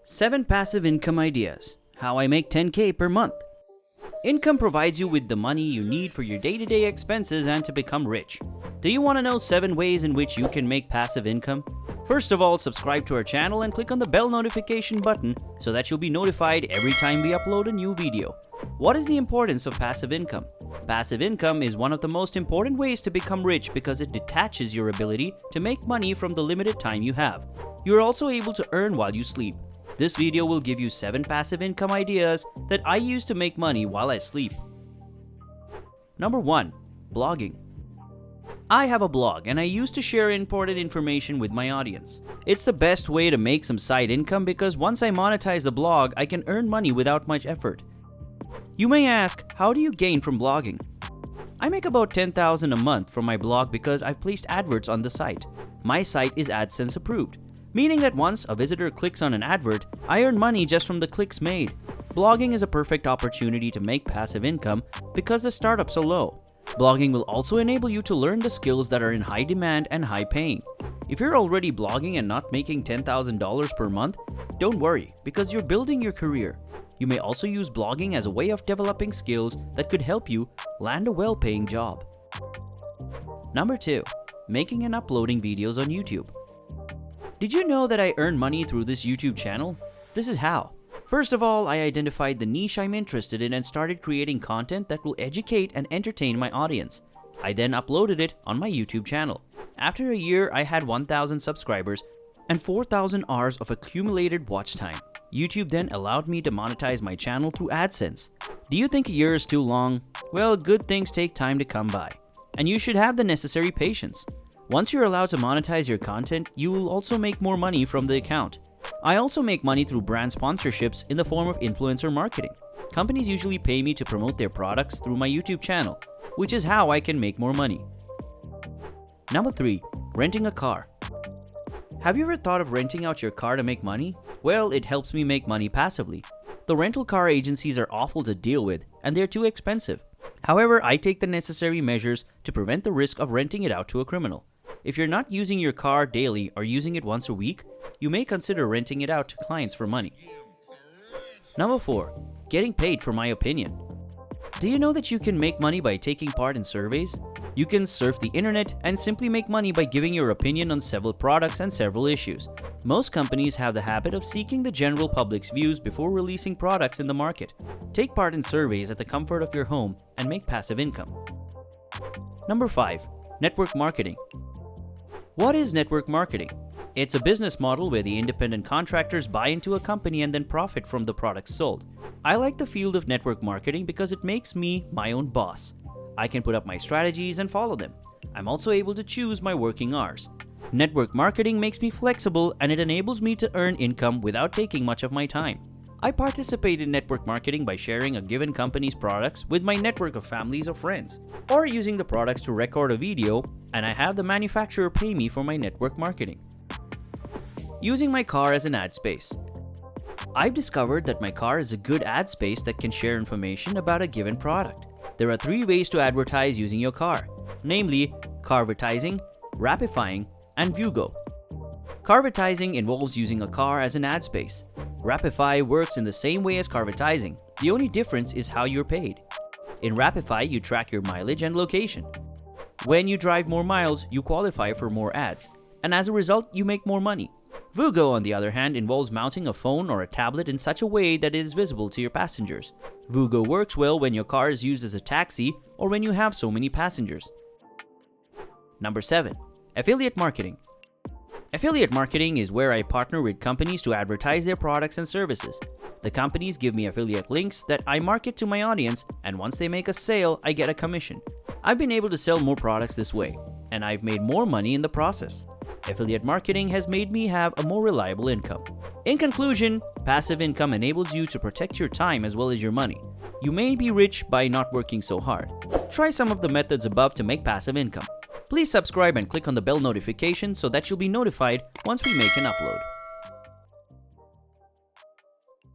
7 Passive Income Ideas. How I make 10K per month. Income provides you with the money you need for your day-to-day expenses and to become rich. Do you want to know 7 ways in which you can make passive income? First of all, subscribe to our channel and click on the bell notification button so that you'll be notified every time we upload a new video. What is the importance of passive income? Passive income is one of the most important ways to become rich because it detaches your ability to make money from the limited time you have. You are also able to earn while you sleep. This video will give you 7 passive income ideas that I use to make money while I sleep. Number 1. Blogging. I have a blog and I used to share important information with my audience. It's the best way to make some side income because once I monetize the blog, I can earn money without much effort. You may ask, how do you gain from blogging? I make about $10,000 a month from my blog because I've placed adverts on the site. My site is AdSense approved, meaning that once a visitor clicks on an advert, I earn money just from the clicks made. Blogging is a perfect opportunity to make passive income because the startups are low. Blogging will also enable you to learn the skills that are in high demand and high paying. If you're already blogging and not making $10,000 per month, don't worry because you're building your career. You may also use blogging as a way of developing skills that could help you land a well-paying job. Number 2. Making and uploading videos on YouTube. Did you know that I earn money through this YouTube channel? This is how. First of all, I identified the niche I'm interested in and started creating content that will educate and entertain my audience. I then uploaded it on my YouTube channel. After a year, I had 1,000 subscribers and 4,000 hours of accumulated watch time. YouTube then allowed me to monetize my channel through AdSense. Do you think a year is too long? Well, good things take time to come by, and you should have the necessary patience. Once you're allowed to monetize your content, you will also make more money from the account. I also make money through brand sponsorships in the form of influencer marketing. Companies usually pay me to promote their products through my YouTube channel, which is how I can make more money. Number 3. Renting a car. Have you ever thought of renting out your car to make money? Well, it helps me make money passively. The rental car agencies are awful to deal with and they're too expensive. However, I take the necessary measures to prevent the risk of renting it out to a criminal. If you're not using your car daily or using it once a week, you may consider renting it out to clients for money. Number 4. Getting paid for my opinion. Do you know that you can make money by taking part in surveys? You can surf the internet and simply make money by giving your opinion on several products and several issues. Most companies have the habit of seeking the general public's views before releasing products in the market. Take part in surveys at the comfort of your home and make passive income. Number 5. Network marketing. What is network marketing? It's a business model where the independent contractors buy into a company and then profit from the products sold. I like the field of network marketing because it makes me my own boss. I can put up my strategies and follow them. I'm also able to choose my working hours. Network marketing makes me flexible and it enables me to earn income without taking much of my time. I participate in network marketing by sharing a given company's products with my network of families or friends, or using the products to record a video, and I have the manufacturer pay me for my network marketing. Using my car as an ad space. I've discovered that my car is a good ad space that can share information about a given product. There are 3 ways to advertise using your car, namely Carvertising, Rapifying, and Vugo. Carvertising involves using a car as an ad space. Rapify works in the same way as Carvertising. The only difference is how you're paid. In Rapify, you track your mileage and location. When you drive more miles, you qualify for more ads, and as a result, you make more money. Vugo, on the other hand, involves mounting a phone or a tablet in such a way that it is visible to your passengers. Vugo works well when your car is used as a taxi or when you have so many passengers. Number 7. Affiliate marketing. Affiliate marketing is where I partner with companies to advertise their products and services. The companies give me affiliate links that I market to my audience, and once they make a sale, I get a commission. I've been able to sell more products this way, and I've made more money in the process. Affiliate marketing has made me have a more reliable income. In conclusion, passive income enables you to protect your time as well as your money. You may be rich by not working so hard. Try some of the methods above to make passive income. Please subscribe and click on the bell notification so that you'll be notified once we make an upload.